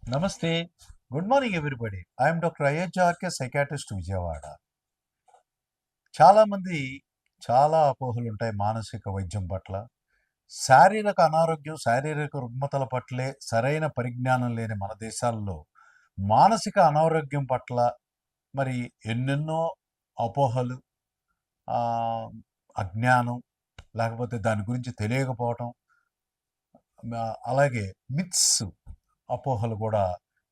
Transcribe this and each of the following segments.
నమస్తే. Good morning everybody. I'm doctor అయ్యజ్జార్కే psychiatrist Vijayawada. చాలామంది చాలా అపోహలుంటాయి మానసిక వైద్యం పట్ల. శారీరక అనారోగ్యం, శారీరక రుగ్మతల పట్లే సరైన పరిజ్ఞానం లేని మన దేశాల్లో మానసిక అనారోగ్యం పట్ల మరి ఎన్నెన్నో అపోహలు, ఆహ్, అజ్ఞానం, లేకపోతే దాని గురించి తెలియకపోవటం, అలాగే మిత్స్, అపోహలు కూడా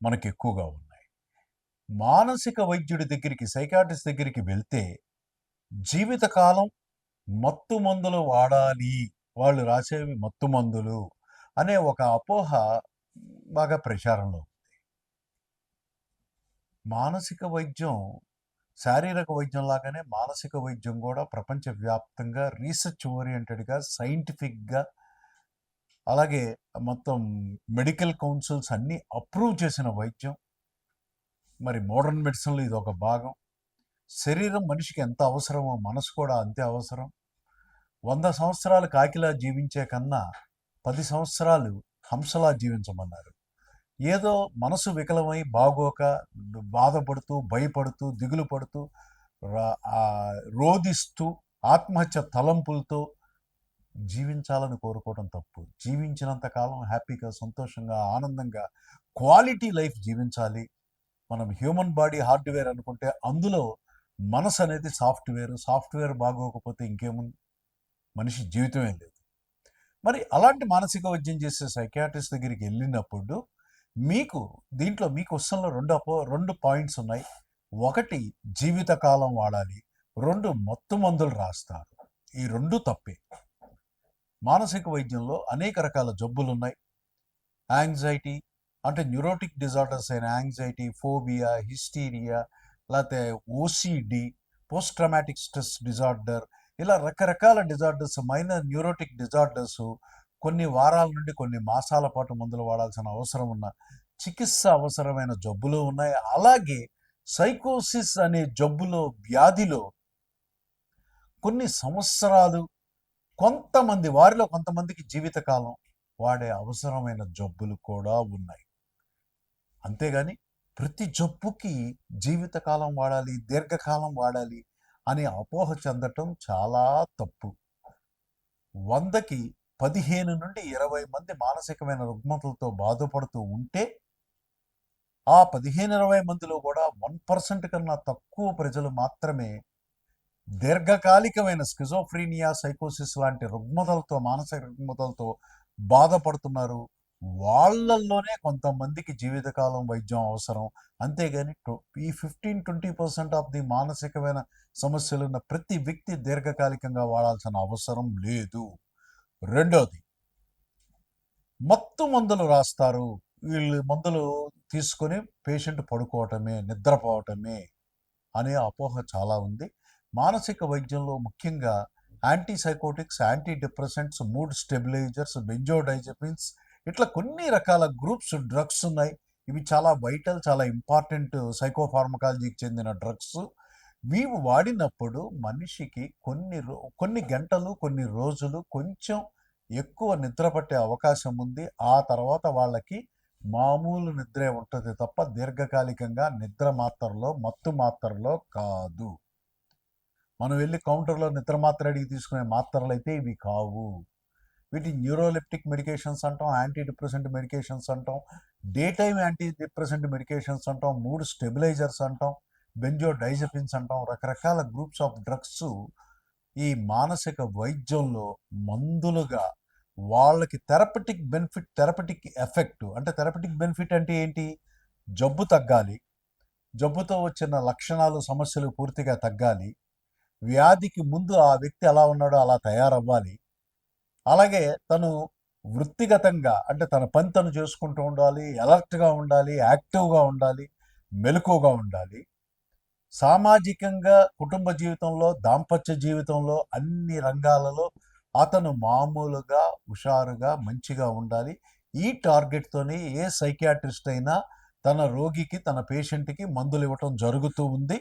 మనకెక్కువగా ఉన్నాయి. మానసిక వైద్యుడి దగ్గరికి, సైకాట్రిస్ట్ దగ్గరికి వెళ్తే జీవితకాలం మత్తు మందులు వాడాలి, వాళ్ళు రాసేవి మత్తు మందులు అనే ఒక అపోహ బాగా ప్రచారంలో ఉంది. మానసిక వైద్యం శారీరక వైద్యం లాగానే మానసిక వైద్యం కూడా ప్రపంచవ్యాప్తంగా రీసెర్చ్ ఓరియంటెడ్‌గా, సైంటిఫిక్‌గా, అలాగే మొత్తం మెడికల్ కౌన్సిల్స్ అన్నీ అప్రూవ్ చేసిన వైద్యం. మరి మోడర్న్ మెడిసిన్‌లో ఇదొక భాగం. శరీరం మనిషికి ఎంత అవసరమో మనసు కూడా అంతే అవసరం. 100 సంవత్సరాలు కాకిలా జీవించే కన్నా 10 సంవత్సరాలు హంసలా జీవించమన్నారు. ఏదో మనసు వికలమై బాగోక బాధపడుతూ, భయపడుతూ, దిగులు పడుతూ, రోదిస్తూ, ఆత్మహత్య తలంపులతో జీవించాలని కోరుకోవడం తప్పు. జీవించినంత కాలం హ్యాపీగా, సంతోషంగా, ఆనందంగా క్వాలిటీ లైఫ్ జీవించాలి. మనం హ్యూమన్ బాడీ హార్డ్‌వేర్ అనుకుంటే అందులో మనసు అనేది సాఫ్ట్‌వేర్. సాఫ్ట్‌వేర్ బాగోకపోతే ఇంకేముంది? మనిషి జీవితమే లేదు. మరి అలాంటి మానసిక వైద్యం చేసే సైకియాట్రిస్ట్ దగ్గరికి వెళ్ళినప్పుడు దీంట్లో మీ క్వశ్చన్‌లో 2 పాయింట్స్ ఉన్నాయి. 1 జీవితకాలం వాడాలి. 2 మత్తు మందులు రాస్తారు. ఈ 2 తప్పే. మానసిక వైద్యంలో అనేక రకాల జబ్బులున్నాయి. యాంగ్జైటీ అంటే న్యూరోటిక్ డిజార్డర్స్ అయిన యాంగ్జైటీ, ఫోబియా, హిస్టీరియా, లేతే OCD, post traumatic stress disorder, ఇలా రకరకాల డిజార్డర్స్, మైనర్ న్యూరోటిక్ డిజార్డర్స్ కొన్ని వారాల నుండి కొన్ని మాసాల పాటు మందులు వాడాల్సిన అవసరం ఉన్న చికిత్స అవసరమైన జబ్బులు ఉన్నాయి. అలాగే సైకోసిస్ అనే జబ్బులో, వ్యాధిలో కొన్ని సంవత్సరాలు, వారిలో కొంతమందికి జీవితకాలం వాడే అవసరమైన జబ్బులు కూడా ఉన్నాయి. అంతేగాని ప్రతి జబ్బుకి జీవితకాలం వాడాలి, దీర్ఘకాలం వాడాలి అనే అపోహ చెందటం చాలా తప్పు. 100కి 15 నుండి 20 మంది మానసికమైన రుగ్మతలతో బాధపడుతూ ఉంటే ఆ 15-20 మందిలో కూడా 1% కన్నా తక్కువ ప్రజలు మాత్రమే దీర్ఘకాలికమైన స్కిజోఫ్రీనియా, సైకోసిస్ లాంటి రుగ్మతలతో, మానసిక రుగ్మతలతో బాధపడుతున్నారు. వాళ్ళల్లోనే కొంతమందికి జీవితకాలం వైద్యం అవసరం. అంతేగాని ఈ 15-20% ఆఫ్ ది మానసికమైన సమస్యలున్న ప్రతి వ్యక్తి దీర్ఘకాలికంగా వాడాల్సిన అవసరం లేదు. రెండోది, మత్తు మందులు రాస్తారు. వీళ్ళు మందులు తీసుకొని పేషెంట్ పడుకోవటమే, నిద్రపోవటమే అనే అపోహ చాలా ఉంది. మానసిక వైద్యంలో ముఖ్యంగా antipsychotics, anti depressants, mood stabilisers, benzodiazepines, ఇట్లా కొన్ని రకాల డ్రగ్స్ ఉన్నాయి. ఇవి చాలా వైటల్, చాలా ఇంపార్టెంట్ సైకోఫార్మకాలజీకి చెందిన డ్రగ్స్. ఇవి వాడినప్పుడు మనిషికి కొన్ని గంటలు, కొన్ని రోజులు కొంచెం ఎక్కువ నిద్ర పట్టే అవకాశం ఉంది. ఆ తర్వాత వాళ్ళకి మామూలు నిద్రే ఉంటుంది తప్ప దీర్ఘకాలికంగా నిద్ర మాత్రలో, మత్తు మాత్రలో కాదు. మనం వెళ్ళి కౌంటర్లో నిద్ర మాత్ర అడిగి తీసుకునే మాత్రలు అయితే ఇవి కావు. వీటి న్యూరోలెప్టిక్ మెడికేషన్స్ అంటాం, యాంటీ డిప్రెసెంట్ మెడికేషన్స్ అంటాం, day time anti depressant medications అంటాం, మూడ్ స్టెబిలైజర్స్ అంటాం, బెంజోడైజెపిన్స్ అంటాం. రకరకాల గ్రూప్స్ ఆఫ్ డ్రగ్స్ ఈ మానసిక వైద్యంలో మందులుగా వాళ్ళకి థెరపటిక్ ఎఫెక్ట్. అంటే థెరపటిక్ బెనిఫిట్ అంటే ఏంటి? జబ్బు తగ్గాలి, జబ్బుతో వచ్చిన లక్షణాలు, సమస్యలు పూర్తిగా తగ్గాలి, వ్యాధికి ముందు ఆ వ్యక్తి ఎలా ఉన్నాడో అలా తయారవ్వాలి, అలాగే తను వృత్తిగతంగా అంటే తన పని తను చేసుకుంటూ ఉండాలి, అలర్ట్‌గా ఉండాలి, యాక్టివ్‌గా ఉండాలి, మెలకువగా ఉండాలి. సామాజికంగా, కుటుంబ జీవితంలో, దాంపత్య జీవితంలో, అన్ని రంగాలలో అతను మామూలుగా, హుషారుగా, మంచిగా ఉండాలి. ఈ టార్గెట్‌తోనే ఏ సైకియాట్రిస్ట్ అయినా తన రోగికి, తన పేషెంట్‌కి మందులు ఇవ్వటం జరుగుతూ ఉంది.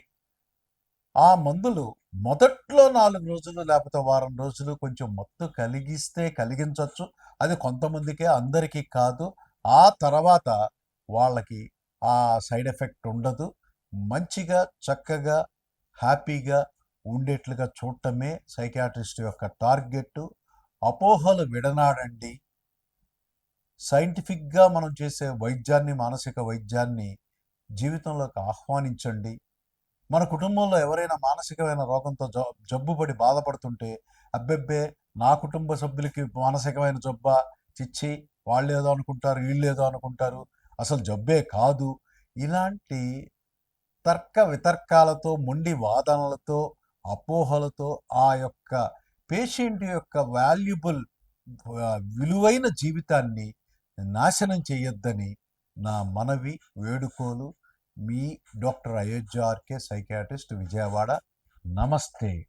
ఆ మందులు మొదట్లో 4 రోజులు లేకపోతే వారం రోజులు కొంచెం మత్తు కలిగించొచ్చు. అది కొంతమందికే, అందరికీ కాదు. ఆ తర్వాత వాళ్ళకి ఆ సైడ్ ఎఫెక్ట్ ఉండదు. మంచిగా చక్కగా హ్యాపీగా ఉండేట్లుగా చూడటమే సైకియాట్రిస్ట్ యొక్క టార్గెట్. అపోహలు విడనాడండి. సైంటిఫిక్గా మనం చేసే వైద్యాన్ని, మానసిక వైద్యాన్ని జీవితంలోకి ఆహ్వానించండి. మన కుటుంబంలో ఎవరైనా మానసికమైన రోగంతో జబ్బుపడి బాధపడుతుంటే, అబ్బెబ్బే నా కుటుంబ సభ్యులకి మానసికమైన జబ్బా, చిచ్చి వాళ్ళేదో అనుకుంటారు, వీళ్ళేదో అనుకుంటారు, అసలు జబ్బే కాదు, ఇలాంటి తర్క వితర్కాలతో, మొండి వాదనలతో, అపోహలతో ఆ యొక్క పేషెంట్ యొక్క వాల్యుబుల్ విలువైన జీవితాన్ని నాశనం చేయొద్దని నా మనవి, వేడుకోలు. మీ doctor Ayodhya RK, psychiatrist, Vijayawada. నమస్తే.